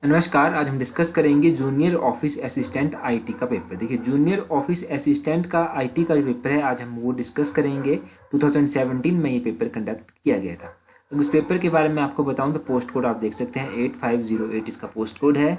नमस्कार। आज हम डिस्कस करेंगे जूनियर ऑफिस असिस्टेंट आईटी का पेपर। देखिए, जूनियर ऑफिस असिस्टेंट का आईटी का जो पेपर है आज हम वो डिस्कस करेंगे। 2017 में ये पेपर कंडक्ट किया गया था। तो इस पेपर के बारे में आपको बताऊं तो पोस्ट कोड आप देख सकते हैं 8508 इसका पोस्ट कोड है।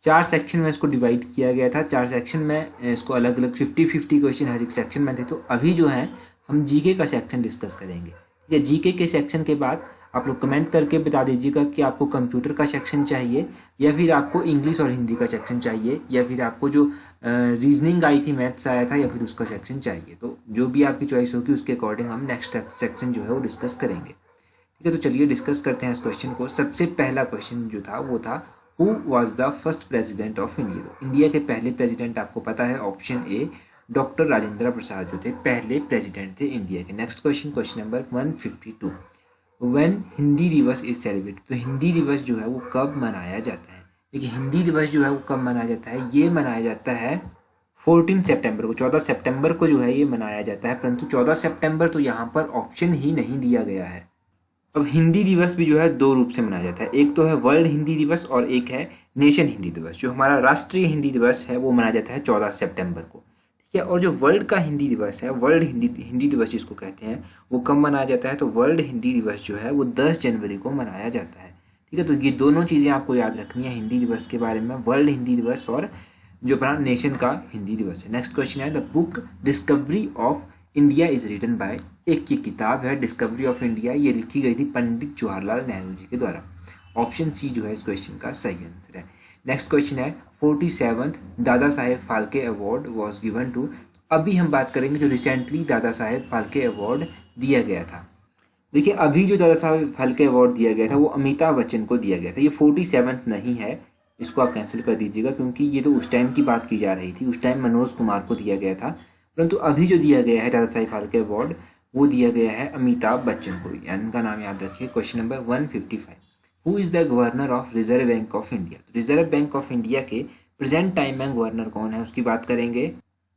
4 सेक्शन में इसको डिवाइड किया गया था। 4 सेक्शन में इसको अलग अलग 50-50 क्वेश्चन हर एक सेक्शन में थे। तो अभी जो है हम जीके का सेक्शन डिस्कस करेंगे। ठीक है, जीके के सेक्शन के बाद आप लोग कमेंट करके बता दीजिएगा कि आपको कंप्यूटर का सेक्शन चाहिए या फिर आपको इंग्लिश और हिंदी का सेक्शन चाहिए या फिर आपको जो रीजनिंग आई थी, मैथ्स आया था, या फिर उसका सेक्शन चाहिए। तो जो भी आपकी चॉइस होगी उसके अकॉर्डिंग हम नेक्स्ट सेक्शन जो है वो डिस्कस करेंगे। ठीक है, तो चलिए डिस्कस करते हैं इस क्वेश्चन को। सबसे पहला क्वेश्चन जो था वो था who was the first president of India. तो इंडिया के पहले प्रेसिडेंट आपको पता है, option A doctor Rajendra Prasad जो थे पहले प्रेसिडेंट थे इंडिया के। Next question, question number 152, when Hindi दिवस इज सेलिब्रेट। तो हिंदी दिवस जो है वो कब मनाया जाता है। देखिए, हिंदी दिवस जो है वो कब मनाया जाता है, ये मनाया जाता है 14 सितंबर को। 14 सितंबर को जो है ये मनाया जाता है, परंतु 14 सितंबर तो यहाँ पर ऑप्शन ही नहीं दिया गया है। अब हिंदी दिवस भी जो है दो रूप से मनाया जाता है, एक तो है वर्ल्ड हिंदी दिवस और एक है नेशन हिंदी दिवस। जो हमारा राष्ट्रीय हिंदी दिवस है वो मनाया जाता है 14 सितंबर को। ठीक है, और जो वर्ल्ड का हिंदी दिवस है, वर्ल्ड हिंदी दिवस जिसको कहते हैं, वो कब मनाया जाता है। तो वर्ल्ड हिंदी दिवस जो है वो 10 जनवरी को मनाया जाता है। ठीक है, तो ये दोनों चीज़ें आपको याद रखनी है हिंदी दिवस के बारे में, वर्ल्ड हिंदी दिवस और जो अपना नेशन का हिंदी दिवस है। नेक्स्ट क्वेश्चन है the book discovery of India is written by. एक ये किताब है डिस्कवरी ऑफ इंडिया, ये लिखी गई थी पंडित जवाहरलाल नेहरू जी के द्वारा। ऑप्शन सी जो है इस क्वेश्चन का सही आंसर है। नेक्स्ट क्वेश्चन है 47th Dadasaheb Phalke award was given to. अभी हम बात करेंगे जो रिसेंटली दादा साहेब फाल्के अवार्ड दिया गया था। देखिए, अभी जो दादा साहेब फाल्के अवार्ड दिया गया था वो अमिताभ बच्चन को दिया गया था। ये 47th नहीं है, इसको आप कैंसिल कर दीजिएगा क्योंकि ये तो उस टाइम की बात की जा रही थी। उस टाइम मनोज कुमार को दिया गया था, परंतु अभी जो दिया गया है दादा साहेब फाल्के अवार्ड वो दिया गया है अमिताभ बच्चन को। यानी इनका नाम याद रखिए। Question number 155, who is the governor of reserve bank of India. तो रिजर्व बैंक ऑफ इंडिया के प्रेजेंट टाइम में गवर्नर कौन है उसकी बात करेंगे।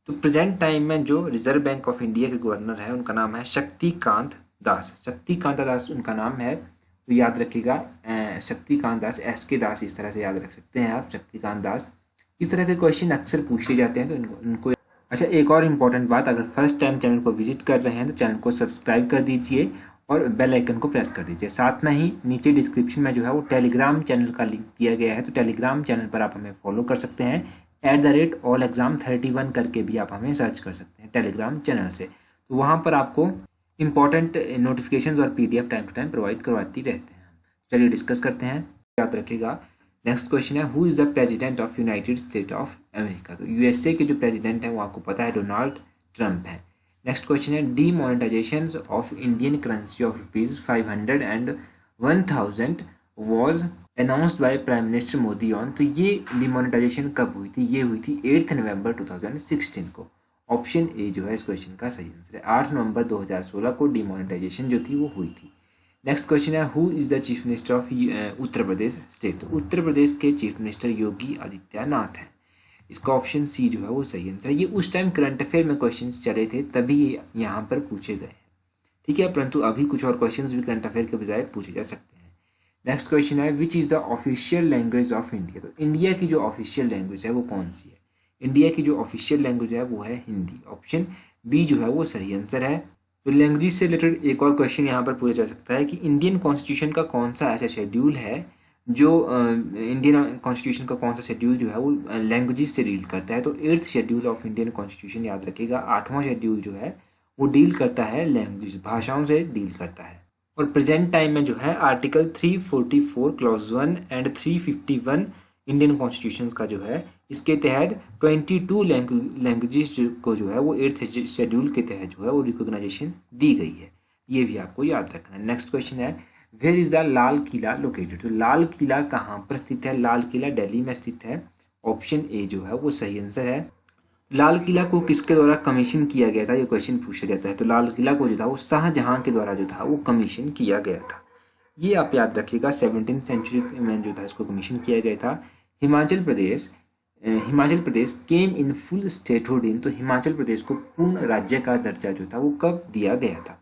तो प्रेजेंट टाइम में जो रिजर्व बैंक ऑफ इंडिया के गवर्नर है उनका नाम है शक्तिकांत दास। शक्तिकांत दास उनका नाम है, तो याद रखिएगा शक्तिकांत दास, एस के दास, इस तरह से याद रख सकते हैं आप, शक्तिकांत दास। इस तरह के क्वेश्चन अक्सर पूछे जाते हैं तो इनको अच्छा, एक और इम्पॉर्टेंट बात, अगर फर्स्ट टाइम चैनल को विजिट कर रहे हैं तो चैनल को सब्सक्राइब कर दीजिए और बेल आइकन को प्रेस कर दीजिए। साथ में ही नीचे डिस्क्रिप्शन में जो है वो टेलीग्राम चैनल का लिंक दिया गया है, तो टेलीग्राम चैनल पर आप हमें फॉलो कर सकते हैं। @allexam31 करके भी आप हमें सर्च कर सकते हैं टेलीग्राम चैनल से। तो वहाँ पर आपको इंपॉर्टेंट नोटिफिकेशंस और PDF time to time provide करवाती रहते हैं। चलिए डिस्कस करते हैं, याद रखिएगा। नेक्स्ट क्वेश्चन है who is the president of United State of America. तो यूएसए के जो प्रेसिडेंट हैं वो आपको पता है डोनाल्ड ट्रंप है। नेक्स्ट क्वेश्चन है demonetisation of Indian currency of ₹500 and 1000 was announced by prime minister Modi on. तो ये डीमोनेटाइजेशन कब हुई थी, ये हुई थी 8 नवंबर 2016 को। ऑप्शन ए जो है इस क्वेश्चन का सही आंसर है। 8 नवंबर 2016 को डीमोनेटाइजेशन जो थी वो हुई थी। नेक्स्ट क्वेश्चन है who is the chief minister of Uttar Pradesh state. तो उत्तर प्रदेश के चीफ मिनिस्टर योगी आदित्यनाथ हैं। इसका ऑप्शन सी जो है वो सही आंसर है। ये उस टाइम करंट अफेयर में क्वेश्चंस चले थे तभी ये यहाँ पर पूछे गए हैं। ठीक है, परंतु अभी कुछ और क्वेश्चंस भी करंट अफेयर के बजाय पूछे जा सकते हैं। नेक्स्ट क्वेश्चन है which is the official language of India. तो इंडिया की जो ऑफिशियल लैंग्वेज है वो कौन सी है। इंडिया की जो ऑफिशियल लैंग्वेज है वो है हिंदी। ऑप्शन बी जो है वो सही आंसर है। तो लैंग्वेज से रिलेटेड एक और क्वेश्चन यहाँ पर पूछा जा सकता है कि इंडियन कॉन्स्टिट्यूशन का कौन सा ऐसा शेड्यूल है जो इंडियन कॉन्स्टिट्यूशन का कौन सा शेड्यूल जो है वो लैंग्वेजेस से डील करता है। तो 8th schedule of Indian constitution याद रखिएगा, 8वां शेड्यूल जो है वो डील करता है लैंग्वेज, भाषाओं से डील करता है। और प्रेजेंट टाइम में जो है article 344 clause 1 and 351 Indian constitution का जो है, इसके तहत 22 लैंग्वेजेस को जो है वो 8th शेड्यूल के तहत जो है वो रिकॉग्नाइजेशन दी गई है। ये भी आपको याद रखना है। नेक्स्ट क्वेश्चन है where is the Lal Qila located. तो लाल किला कहाँ पर स्थित है। लाल किला दिल्ली में स्थित है। ऑप्शन ए जो है वो सही आंसर है। लाल किला को किसके द्वारा कमीशन किया गया था, ये क्वेश्चन पूछा जाता है। तो लाल किला को जो था वो शाहजहां के द्वारा जो था वो कमीशन किया गया था। ये आप याद रखिएगा, 17th सेंचुरी में जो था इसको कमीशन किया गया था। हिमाचल प्रदेश केम इन फुल स्टेटहुड इन। तो हिमाचल प्रदेश को पूर्ण राज्य का दर्जा जो था वो कब दिया गया था।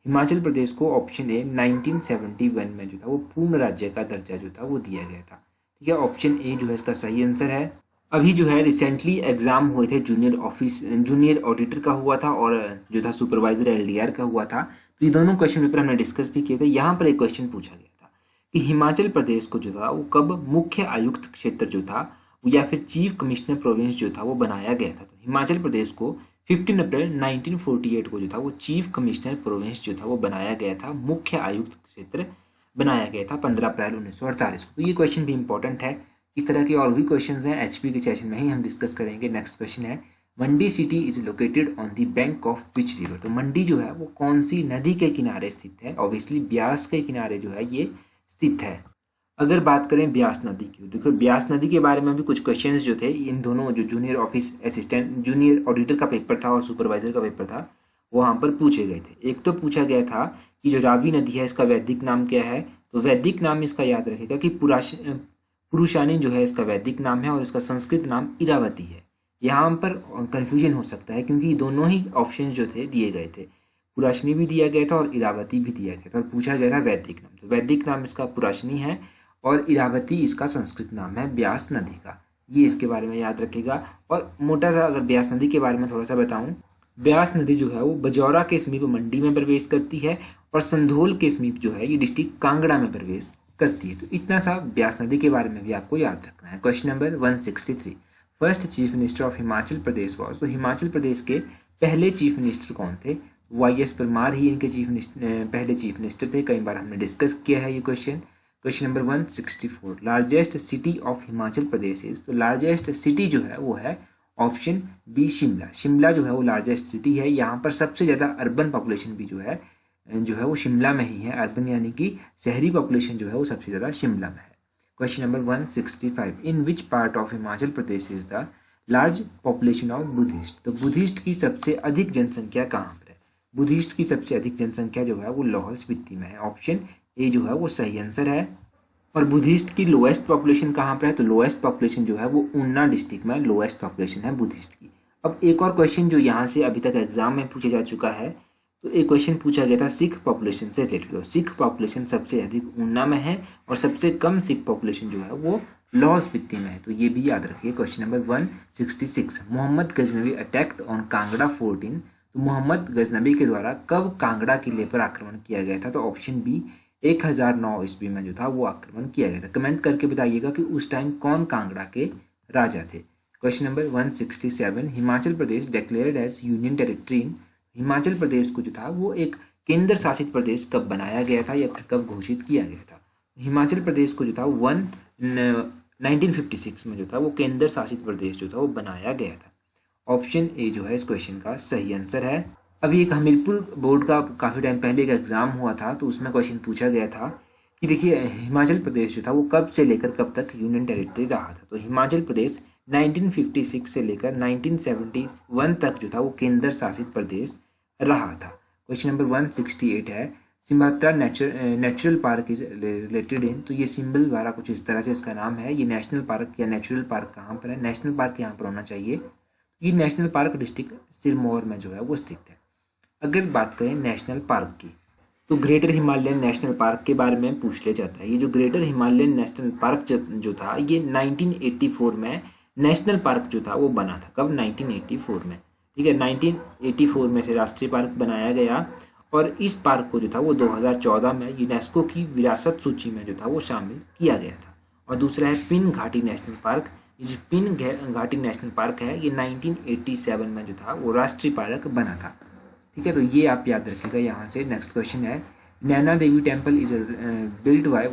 हिमाचल प्रदेश को ऑप्शन ए 1971 में जो था वो पूर्ण राज्य का दर्जा जो था वो दिया गया था। ठीक है, ऑप्शन ए जो है इसका सही आंसर है। अभी जो है रिसेंटली एग्जाम हुए थे, जूनियर ऑडिटर का हुआ था और जो था सुपरवाइजर एलडीआर का हुआ था। तो ये दोनों क्वेश्चन पेपर हमने डिस्कस भी किए थे। यहाँ पर एक क्वेश्चन पूछा गया था कि हिमाचल प्रदेश को जो था वो कब मुख्य आयुक्त क्षेत्र जो था या फिर चीफ कमिश्नर प्रोविंस जो था वो बनाया गया था। तो हिमाचल प्रदेश को 15 अप्रैल 1948 को जो था वो चीफ कमिश्नर प्रोविंस जो था वो बनाया गया था, मुख्य आयुक्त क्षेत्र बनाया गया था 15 अप्रैल 1948 को। तो ये क्वेश्चन भी इंपॉर्टेंट है। इस तरह के और भी क्वेश्चंस हैं एचपी के सेशन में ही हम डिस्कस करेंगे। नेक्स्ट क्वेश्चन है, Mandi city is located on the bank of which river. तो मंडी जो है वो कौन सी नदी के किनारे स्थित है? ऑब्वियसली ब्यास के किनारे जो है ये स्थित है। अगर बात करें ब्यास नदी की, देखो ब्यास नदी के बारे में भी कुछ क्वेश्चंस जो थे इन दोनों जो junior office assistant junior auditor का पेपर था और सुपरवाइजर का पेपर था वहाँ पर पूछे गए थे। एक तो पूछा गया था कि जो रावी नदी है इसका वैदिक नाम क्या है? तो वैदिक नाम इसका याद रखेगा कि पुरुषानी जो है इसका वैदिक नाम है और इसका संस्कृत नाम इरावती है। यहाँ पर कन्फ्यूजन हो सकता है क्योंकि दोनों ही ऑप्शन जो थे दिए गए थे, पुराशनी भी दिया गया था और इरावती भी दिया गया था और पूछा गया था वैदिक नाम। तो वैदिक नाम इसका पुराशनी है और इरावती इसका संस्कृत नाम है ब्यास नदी का। ये इसके बारे में याद रखेगा। और मोटा सा अगर ब्यास नदी के बारे में थोड़ा सा बताऊं, ब्यास नदी जो है वो बजौरा के समीप मंडी में प्रवेश करती है और संधोल के समीप जो है ये डिस्ट्रिक्ट कांगड़ा में प्रवेश करती है। तो इतना सा ब्यास नदी के बारे में भी आपको याद रखना है। Question number 163, first chief minister of Himachal Pradesh was. तो हिमाचल प्रदेश के पहले चीफ मिनिस्टर कौन थे? वाई.एस. परमार ही इनके पहले चीफ मिनिस्टर थे। कई बार हमने डिस्कस किया है ये question. Question number 164, largest city of Himachal Pradesh is. तो लार्जेस्ट सिटी जो है वो है ऑप्शन बी शिमला। शिमला जो है वो लार्जेस्ट सिटी है। यहाँ पर सबसे ज़्यादा अर्बन पॉपुलेशन भी जो है वो शिमला में ही है। अर्बन यानी कि शहरी पॉपुलेशन जो है वो सबसे ज़्यादा शिमला में है। Question number 165, in which part of Himachal Pradesh is the large population of Buddhist. तो बुद्धिस्ट की सबसे अधिक जनसंख्या कहाँ पर है? बुद्धिस्ट की सबसे अधिक जनसंख्या जो है वो लाहौल स्पीति में है। ऑप्शन ए जो है वो सही आंसर है। और बुद्धिस्ट की लोएस्ट पॉपुलेशन कहाँ पर है? तो लोएस्ट पॉपुलेशन जो है वो ऊना डिस्ट्रिक्ट में लोएस्ट पॉपुलेशन है बुद्धिस्ट की। अब एक और क्वेश्चन जो यहाँ से अभी तक एग्जाम में पूछा जा चुका है, तो एक क्वेश्चन पूछा गया था सिख पॉपुलेशन से रिलेटेड। तो सिख पॉपुलेशन सबसे अधिक ऊना में है और सबसे कम सिख पॉपुलेशन जो है वो लाहौल स्पीति में है। तो ये भी याद रखिए। Question number 166, Mohammad Ghaznavi attacked on Kangra fort in. तो मोहम्मद गजनवी के द्वारा कब कांगड़ा किले पर आक्रमण किया गया था? तो ऑप्शन बी 1009 ईस्वी में जो था वो आक्रमण किया गया था। कमेंट करके बताइएगा कि उस टाइम कौन कांगड़ा के राजा थे। Question number 167, Himachal Pradesh declared as union territory in. Himachal Pradesh को जो था वो एक केंद्र शासित प्रदेश कब बनाया गया था या फिर कब घोषित किया गया था? हिमाचल प्रदेश को जो था 1956 में जो था वो केंद्र शासित प्रदेश जो था वो बनाया गया था। ऑप्शन ए जो है इस क्वेश्चन का सही आंसर है। अभी एक हमीरपुर बोर्ड का काफ़ी टाइम पहले एक एग्जाम हुआ था तो उसमें क्वेश्चन पूछा गया था कि देखिए हिमाचल प्रदेश जो था वो कब से लेकर कब तक यूनियन टेरिटरी रहा था। तो हिमाचल प्रदेश 1956 से लेकर 1971 तक जो था वो केंद्र शासित प्रदेश रहा था। क्वेश्चन नंबर 168 है, सिमात्रा नेचुरल पार्क इज रिलेटेड इन। तो ये सिंबल द्वारा कुछ इस तरह से इसका नाम है। ये नेशनल पार्क या नेचुरल पार्क कहाँ पर है? नेशनल पार्क यहाँ पर होना चाहिए। ये नेशनल पार्क डिस्ट्रिक्ट सिरमौर में जो है वो स्थित है। अगर बात करें नेशनल पार्क की, तो ग्रेटर हिमालयन नेशनल पार्क के बारे में पूछ लिया जाता है। ये जो ग्रेटर हिमालयन नेशनल पार्क जो था ये 1984 में नेशनल पार्क जो था वो बना था। कब? 1984 में। ठीक है, 1984 में से राष्ट्रीय पार्क बनाया गया और इस पार्क को जो था वो 2014 में यूनेस्को की विरासत सूची में जो था वो शामिल किया गया था। और दूसरा है पिन घाटी नेशनल पार्क। ये जो पिन घाटी नेशनल पार्क है ये 1987 में जो था वो राष्ट्रीय पार्क बना था। ठीक है, तो ये आप याद रखिएगा यहाँ से। नेक्स्ट क्वेश्चन है, Naina Devi temple is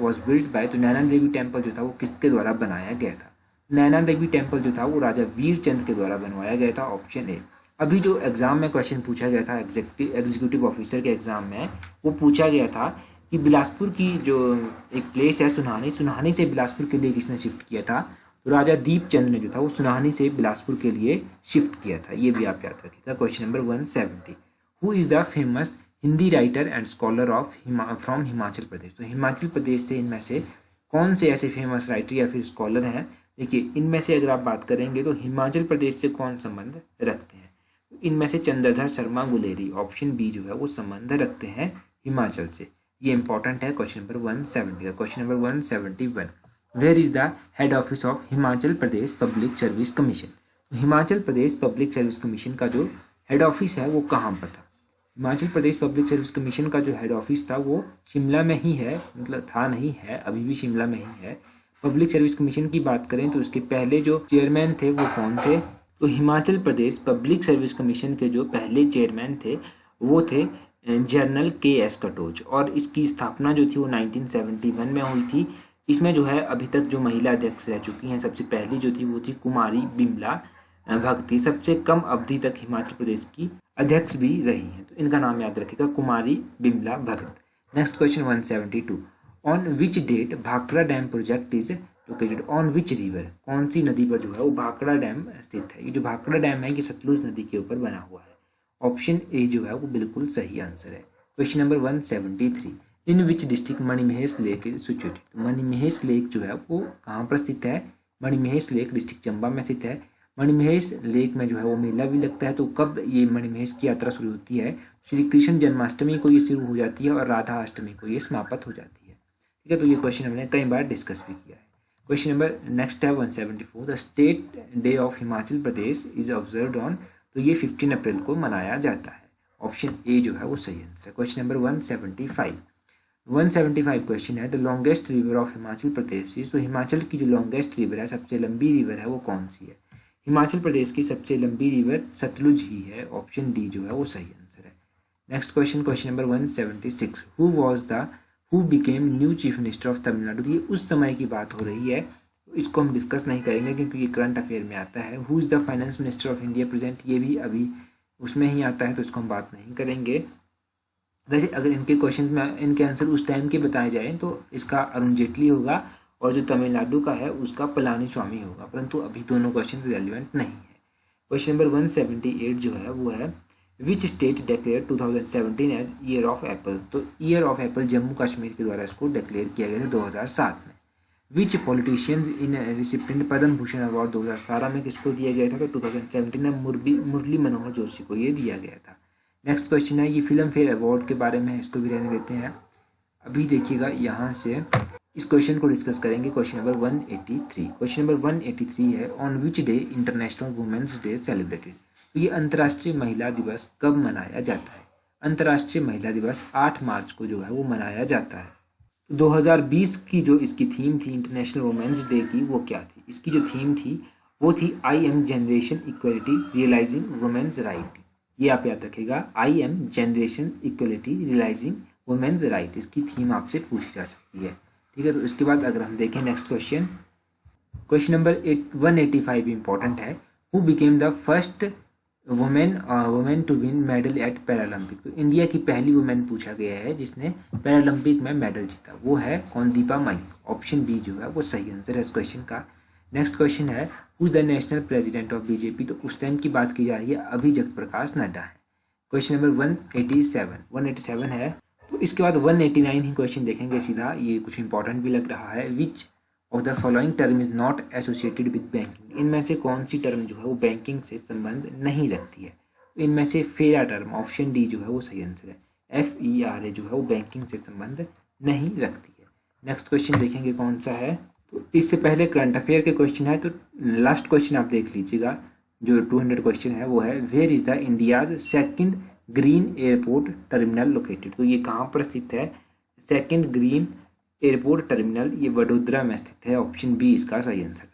was built by. तो नैना देवी टेम्पल जो था वो किसके द्वारा बनाया गया था? नैना देवी टेम्पल जो था वो राजा वीर चंद के द्वारा बनवाया गया था। Option A. अभी जो एग्जाम में क्वेश्चन पूछा गया था एग्जीक्यूटिव ऑफिसर के एग्जाम में, वो पूछा गया था कि बिलासपुर की जो एक प्लेस है सुनाहनी से बिलासपुर के लिए किसने शिफ्ट किया था? तो राजा दीप चंद ने जो था वो सुनाहनी से बिलासपुर के लिए शिफ्ट किया था। ये भी आप याद रखिएगा। Question number 170, who is the famous Hindi writer and scholar from Himachal Pradesh. तो हिमाचल प्रदेश से इनमें से कौन से ऐसे फेमस राइटर या फिर स्कॉलर हैं? देखिए इनमें से अगर आप बात करेंगे तो हिमाचल प्रदेश से कौन संबंध रखते हैं? इनमें से चंद्रधर शर्मा गुलेरी, ऑप्शन बी जो है वो संबंध रखते हैं हिमाचल से। ये इंपॉर्टेंट है क्वेश्चन नंबर 170 का। Question number 171, where is the head office of Himachal Pradesh public service commission. तो Himachal Pradesh public service commission का जो हेड ऑफिस है वो कहाँ पर था? Himachal Pradesh public service commission का जो हेड ऑफिस था वो शिमला में ही है, मतलब था नहीं है, अभी भी शिमला में ही है। पब्लिक सर्विस कमीशन की बात करें तो उसके पहले जो चेयरमैन थे वो कौन थे? तो Himachal Pradesh public service commission के जो पहले चेयरमैन थे वो थे जनरल KS कटोच, और इसकी स्थापना जो थी वो 1971 में हुई थी। इसमें जो है अभी तक जो महिला अध्यक्ष रह चुकी हैं, सबसे पहली जो थी वो थी कुमारी बिमला भगत, सबसे कम अवधि तक हिमाचल प्रदेश की अध्यक्ष भी रही हैं, तो इनका नाम याद रखिएगा, Kumari Bimla Bhagat. Next question 172, on which date Bhakra dam project is located on which river? कौन सी नदी पर जो है वो भाखड़ा डैम स्थित है? ये जो भाखड़ा डैम है ये सतलुज नदी के ऊपर बना हुआ है। ऑप्शन ए जो है वो बिल्कुल सही आंसर है। Question number 173, in which district Manimahesh lake is situated? तो मणिमहेश लेक जो है वो कहाँ पर स्थित है? मणिमहेश लेक डिस्ट्रिक्ट चंबा में स्थित है। मणिमहेश लेक में जो है वो मेला भी लगता है। तो कब ये मणिमहेश की यात्रा शुरू होती है? श्री कृष्ण जन्माष्टमी को ये शुरू हो जाती है और राधा अष्टमी को ये समाप्त हो जाती है। ठीक है, तो ये क्वेश्चन हमने कई बार डिस्कस भी किया है। क्वेश्चन नंबर नेक्स्ट है 174, the state day of Himachal Pradesh is observed on? तो ये 15 अप्रैल को मनाया जाता है। ऑप्शन ए जो है वो सही आंसर है। क्वेश्चन नंबर 175 क्वेश्चन है, the longest river of Himachal Pradesh is? तो हिमाचल की जो लॉन्गेस्ट रिवर है, सबसे लंबी रिवर है, वो कौन सी है? हिमाचल प्रदेश की सबसे लंबी रिवर सतलुज ही है। ऑप्शन डी जो है वो सही आंसर है। Next question, question number 176, who became new chief minister of Tamil Nadu? ये उस समय की बात हो रही है, इसको हम डिस्कस नहीं करेंगे क्योंकि ये करंट अफेयर में आता है। Who is the finance minister of India present? ये भी अभी उसमें ही आता है, तो इसको हम बात नहीं करेंगे। वैसे अगर इनके क्वेश्चंस में इनके आंसर उस टाइम के बताए जाएँ तो इसका अरुण जेटली होगा और जो तमिलनाडु का है उसका पलानी स्वामी होगा, परंतु अभी दोनों क्वेश्चन रेलिवेंट नहीं है। क्वेश्चन नंबर 178 जो है वो है, which state declare 2017 as year of apple? तो year of apple Jammu Kashmir के द्वारा इसको डिक्लेयर किया गया था 2007 में। Which politicians in recipient Padma Bhushan award 2017 में किसको दिया गया था? तो 2017 में मुरली मनोहर जोशी को ये दिया गया था। नेक्स्ट क्वेश्चन है, ये फिल्म फेयर अवार्ड के बारे में है, इसको भी रहने देते हैं। अभी देखिएगा यहाँ से इस क्वेश्चन को डिस्कस करेंगे। क्वेश्चन नंबर 183, क्वेश्चन नंबर 183 है, on which day international women's day celebrated? तो ये अंतर्राष्ट्रीय महिला दिवस कब मनाया जाता है? अंतर्राष्ट्रीय महिला दिवस 8 मार्च को जो है वो मनाया जाता है। तो 2020 की जो इसकी थीम थी इंटरनेशनल वुमेन्स डे की, वो क्या थी? इसकी जो थीम थी वो थी I am generation equality realising women's right. ये आप याद रखिएगा, I am generation equality realising women's right, इसकी थीम आपसे पूछी जा सकती है। ठीक है, तो इसके बाद अगर हम देखें next question, question number 185 important है, who became the first women to win medal at Paralympic? तो इंडिया की पहली वुमेन पूछा गया है जिसने पैरालंपिक में मेडल जीता, वो है कौन? दीपा मलिक। ऑप्शन बी जो है वो सही आंसर है इस क्वेश्चन का। नेक्स्ट क्वेश्चन है, who is the national president of BJP? तो उस टाइम की बात की जा रही है, अभी जगत प्रकाश नड्डा है। क्वेश्चन नंबर 187 है, तो इसके बाद 189 ही क्वेश्चन देखेंगे सीधा, ये कुछ इंपॉर्टेंट भी लग रहा है। Which of the following term is not associated with banking? इनमें से कौन सी टर्म जो है वो बैंकिंग से संबंध नहीं रखती है? तो इनमें से फेरा टर्म, ऑप्शन डी जो है वो सही आंसर है। FERA जो है वो बैंकिंग से संबंध नहीं रखती है। नेक्स्ट क्वेश्चन देखेंगे कौन सा है, तो इससे पहले करंट अफेयर के क्वेश्चन है, तो लास्ट क्वेश्चन आप देख लीजिएगा, जो 200 क्वेश्चन है वो है, where is the India's second green airport terminal located? तो ये कहाँ पर स्थित है? सेकंड ग्रीन एयरपोर्ट टर्मिनल ये वडोदरा में स्थित है। ऑप्शन बी इसका सही आंसर है।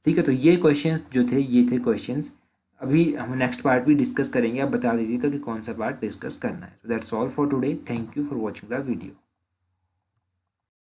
ठीक है, तो ये क्वेश्चंस जो थे ये थे क्वेश्चंस। अभी हम नेक्स्ट पार्ट भी डिस्कस करेंगे, आप बता दीजिएगा कि कौन सा पार्ट डिस्कस करना है। तो that's all for today, thank you for watching the video.